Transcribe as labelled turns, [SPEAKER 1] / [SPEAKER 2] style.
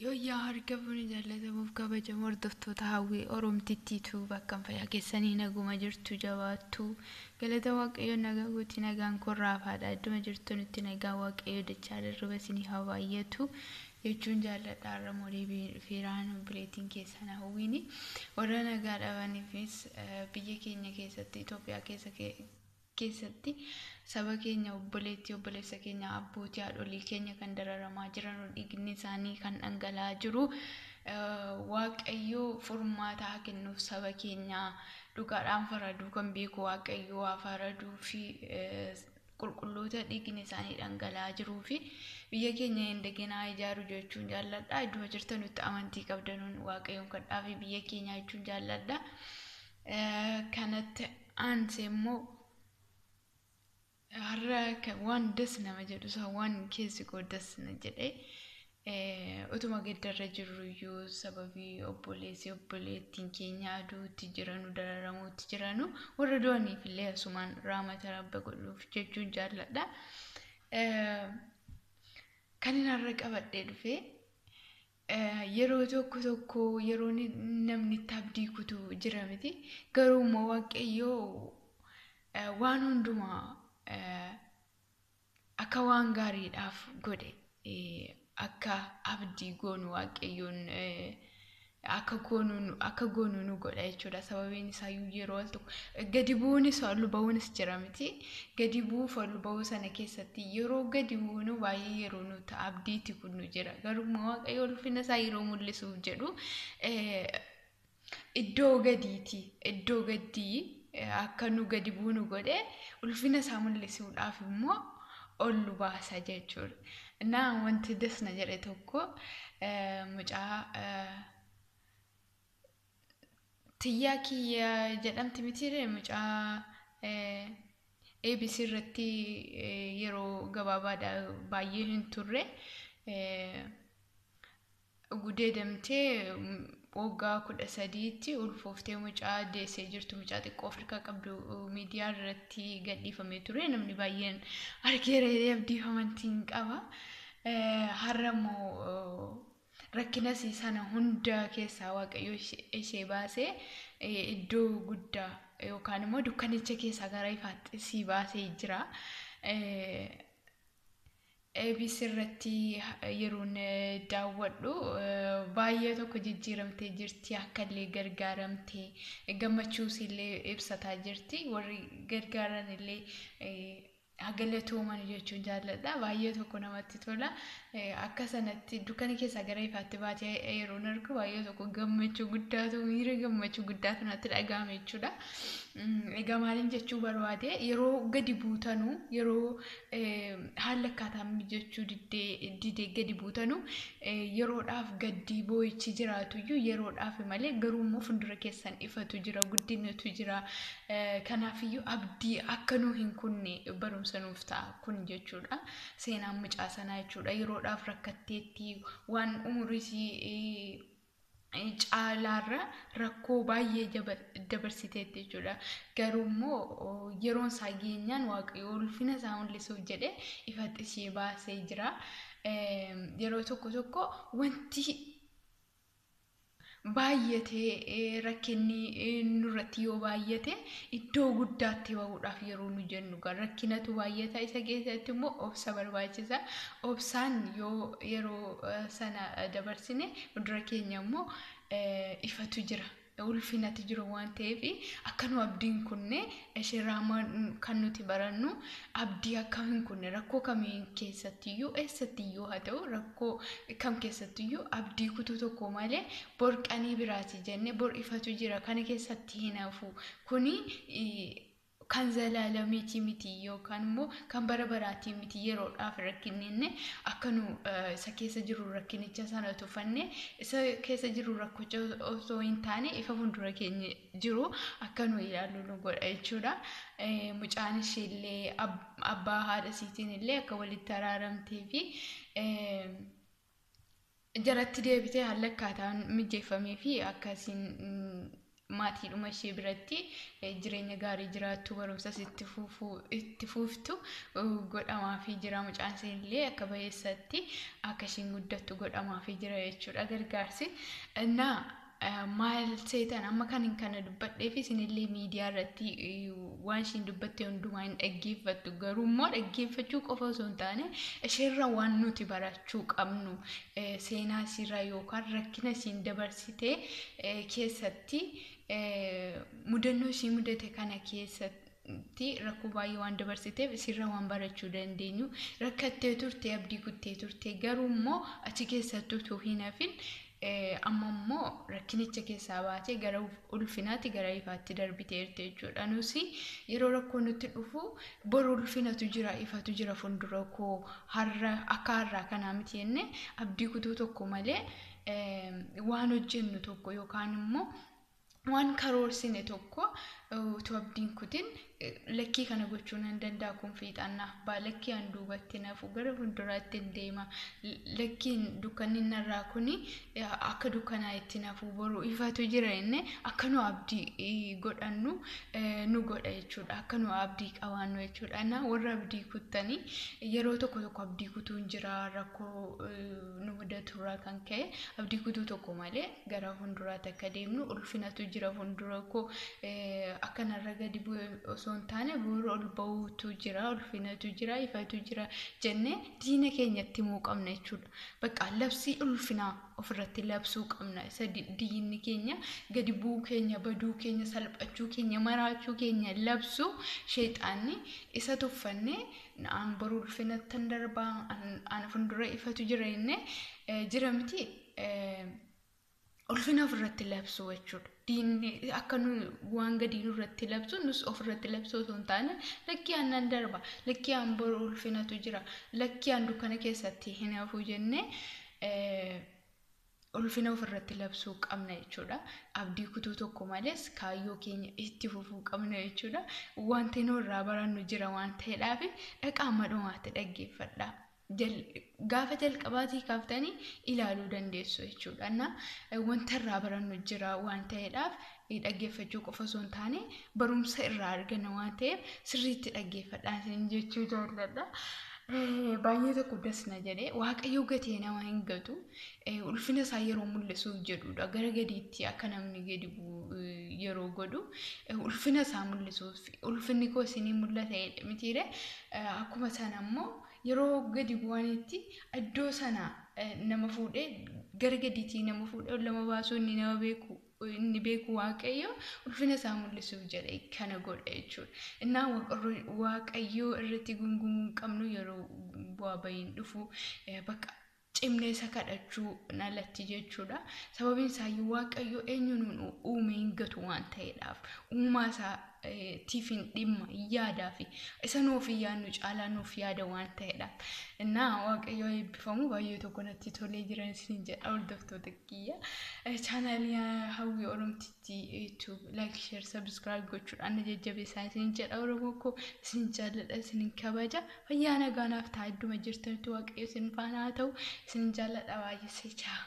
[SPEAKER 1] Yoo yaa hargafuun jaallatamuuf kabajamu hordoftoota hawwii Oromtittiitu bakka fayyaa keessanii naguma jirtu jabaattu galata waaqayyoon nagaa guutii nagaan korraafaadha idduma jirtu nutti nagaa waaqayyoo dachaa darba isinii hawaayyatu jechuun jaalladha ramoolii fiiraan bileetiin keessan hawwiini warra nagaa dhabaniifis biyya keenya keessatti Itoophiyaa keessatti saba keenya obboleessa keenya abbootii haadholii keenya kan dararamaa jiran dhiigni isaanii kan dhangala'aa jiru waaqayyo furmaata haa kennuuf saba keenya dhugaadhaan faraduu kan beeku waaqayyo haa faraduu fi qulqulloota dhiigni isaanii dhangala'aa jiruu fi biyya keenya hindegenaa ijaaru jechuun jaalladha iddoo jirtanutti amantii qabdanuun waaqayyoon kadhaa fi biyya keenya jechuun jaalladha kanatti aansee immoo har'a waan das nama jedhu waan keessi koo das na jedhee utuma gaddarra jirru iyyuu sababii obboleettiin keenya aduutti jiranu dararamuutti jiranu warra du'aniif illee asumaan raamata rabba godhuuf jechuun jaalladha. Kan inni har'a qabadhee dhufee yeroo tokko yeroo namni itti abdii kutu jira miti garuu immoo waaqayyoo waan hundumaa akka waan gaariidhaaf godhe akka abdii goonu waaqayyoon akka goonu nu godha jechuudha sababiin isaa yeroo al tokko gadi bu'uunis ol ba'uunis jira miti gadi bu'uuf ol ba'uu sana keessatti yeroo gadi bu'uunu baay'ee yeroo nuti abdiitti kun nu jira garuu waaqayyo ulfina isaa yeroo mul'isuuf jedhu iddoo gadii akka nu gadi buunu godhe ulfina isaa mul'isuudhaaf immoo ol nu baasa jechuudha. Naa wanti dasna jedhe tokko mucaa tiyyaa kiyya jedhamti miti mucaa ABC irratti yeroo gabaabaadha baay'ee hin turre gudeedamtee waggaa 13tti ulfooftee mucaa deessee jirtu mucaa xiqqoo Afrikaa qabdu miidiyaa irratti gadhiifamee ture namni baay'een argeera abdiifamantiin qaba har'a immoo rakkina sana hunda keessaa waaqayyo ishee baasee iddoo guddaa yookaan immoo dukkanicha keessaa gara ifaatti si baasee jira. ABC irratti yeroon daawwadhu baay'ee tokko jijjiiramtee jirti akka illee gargaaramtee gammachuus illee ibsataa jirti warri gargaaran illee galatooman jechuun jaalladha baay'ee tokko namatti tola akka sanatti dukkana keessaa gara ifaatti baatee yeroon argu baay'ee tokko gammachuu guddaatu miira gammachuu guddaatu natti dhagahame jechuudha. Egaa maaliin jechuu barbaade yeroo gadi buutanu yeroo haala akkaataa mijachuu didee gadi buutanu yeroodhaaf gaddii boo'ichi jiraatu iyyuu yeroodhaaf malee garuu immoo fuuldura keessan ifatu jira guddinatu jira kanaaf iyyuu abdii akka nu hin kunne barumsa nuuf ta'a kun jechuudha seenaan mucaa sanaa jechuudha yeroodhaaf rakkatteetti waan umurii caalaarra rakkoo baay'ee dabarsiteetti jechuudha garuu immoo yeroon isaa geenyaan waaqayyo ulfina isaa mul'isuuf jedhe ifatti ishee baasee jira yeroo tokko wanti baay'atee rakkinni nurratti yoo baay'ate iddoo guddaatti ba'uudhaaf yeroo nu jennu rakkinatu baay'ata isa keessatti immoo obsa barbaachisa obsaan yoo yeroo sana dabarsine fuuldura keenya immoo ifatu jira ulfinatu jiru waan ta'eef akka nu abdiin kunne ishirraa kan nuti barannu abdii akka hin kunne rakkoo kamiin keessattiyyuu eessattiyyuu haa ta'u rakkoo kam keessattiyyuu abdii kutuu tokko malee borqanii biraati jenne bor ifatu jira kana keessatti hin hafu kuni kan zalaalamiiti miti yookaan immoo kan bara baraatii miti yeroodhaaf rakkinne akka nu isa keessa jiru rakkinicha sana tufanne isa keessa jiru rakkocha osoo hin taane ifa fuuldura keenya jiru akka nu ilaallu nu godha jechuudha. Mucaan isheellee abbaa haadha siitiin illee akka walitti araaramtee fi jaratti deebitee haala akkaataan mijeeffamee fi akkasiin maatiidhuma ishee biratti jireenya gaarii jiraattu barumsas itti fuuftu godhamaafii jira. Mucaan ishee illee akka bayeessatti akka ishiin guddattu godhamaafii jira jechuudha gargaarsi. Innaa maal seetan amma kan kana dubbadhee fi isinillee miidiyaa irratti waan ishiin dubbatte hundumaa hin dhaggeeffattu. Garuu immoo dhaggeeffachuu qofa osoo hin taane isheerra waan nuti barachuu qabnu seenaa ishiirraa yookaan rakkina ishiin dabarsitee keessatti mudannoo ishii mudate kana keessatti rakkoo baay'ee waan dabarsiteef isirra waan barachuu dandeenyu. Rakkattee turte abdii kuttee turte garuu immoo achi keessatti utuu hin hafin amma immoo rakkinicha keessaa baatee gara ulfinaatti gara ifaatti darbiteerti jechuudha. Nusi yeroo rakkoo nutti dhufu boru ulfinatu jira ifatu jira fuuldura koo har'a akka har'aa kanaa miti jennee abdii kutuu tokko malee waan hojjennu tokko yookaan immoo waan karoorsine tokko utuu abdiin kutin lakkii kana gochuun hin danda'a kun fiixannaaf baa lakkii an duubatti nafu gara fuulduraatti hin deema lakkiin dukkanni narraa kuni akka dukkanaa itti nafu boru ifatu jira inni akka nu abdii godhannu nu godha jechuudha. Akka nu abdii qabaannu jechuudha. Na warra abdii kuttanii yeroo tokko abdii kutuun jira rakkoo nu mudaturraa kan ka'e abdii kutuu tokko malee gara fuulduraatti akka deemnu ulfinatu jira fuuldura koo akka narra gadi bu'e osoo hin taane boru ol ba'uutu jira ulfinatu jira ifatu jira jennee diina keenyatti himuu qabna jechuudha. Bakka labsii ulfinaa ofirratti labsuu qabna. Isa diinni keenya gadi bu'uu keenya baduu keenya salphachuu keenya maraachuu keenya labsu sheexaanni isa tuffannee naan boru ulfinatti darbaa ana fuuldura ifatu jira jennee jira miti ulfina ofirratti labsu jechuudha. Diinni akka nu waan gadi nurratti labsu nus ofirratti labsu osoo hin taane lakkii aannan darba lakkii aan boru ulfinatu jira lakkii aan dukkana keessatti hin hafu jennee ulfina ofirratti labsuu qabna jechuudha. Abdii kutuu tokko malees kaayyoo keenya itti fufuu qabna jechuudha. Wanti nurraa barannu jira waan ta'eedhaaf dhaqaa madhumaatti dhaggeeffadhaa. Gaafa jalqabaatii kaaftanii ilaaluu dandeessu jechuudha. Na wanta irraa barannu jira waan ta'eedhaaf dhaggeeffachuu qofa osoo hin taane barumsa irraa arganna waan ta'eef sirriitti dhaggeeffadhaa isin jechuu jaalladha. Baay'ee tokko dasna jedhee waaqayyo gatee nama hin gatu ulfina isaa yeroo mul'isuuf jedhudha. Gara gadiitti akka namni gadi yeroo godhu ulfina isaa mul'isuuf ulfinni koo isinii mul'ata mitiire akkuma sana immoo yeroo gadi bu'anitti iddoo sana nama fuudhee gara gadiitti nama fuudhee lama baasuu inni beeku waaqayyo ulfina isaa mul'isuuf jedhee kana godha jechuudha. Innaa waaqayyo irratti gungumuu qabnu yeroo bu'aa bahiin dhufu bakka cimnee isa kadhachuu nalatti jechuudha. Sababiin isaayyuu waaqayyo eenyuun uume hin gatu waan ta'eedhaaf uumaa isaa tiifin dhimma yaadaa fi isa nuuf yaadnu caalaa nuuf yaada waan ta'eedhaaf. Innaa waaqayyo eebbifamu baay'ee tokko natti tolee jiran isin jedha hordoftoota kiyya. Chaanaalii Hawwii Oromtiitti YouTube like share subscribe gochuudhaan na jajjabeessaa isin jedha. Oromoo koo isin jaalladha isin kabaja fayyaa nagaanaaf ta'a idduma jirtanitti waaqayyo isin faana haa ta'u isin jaalladha baay'ee. Ciao.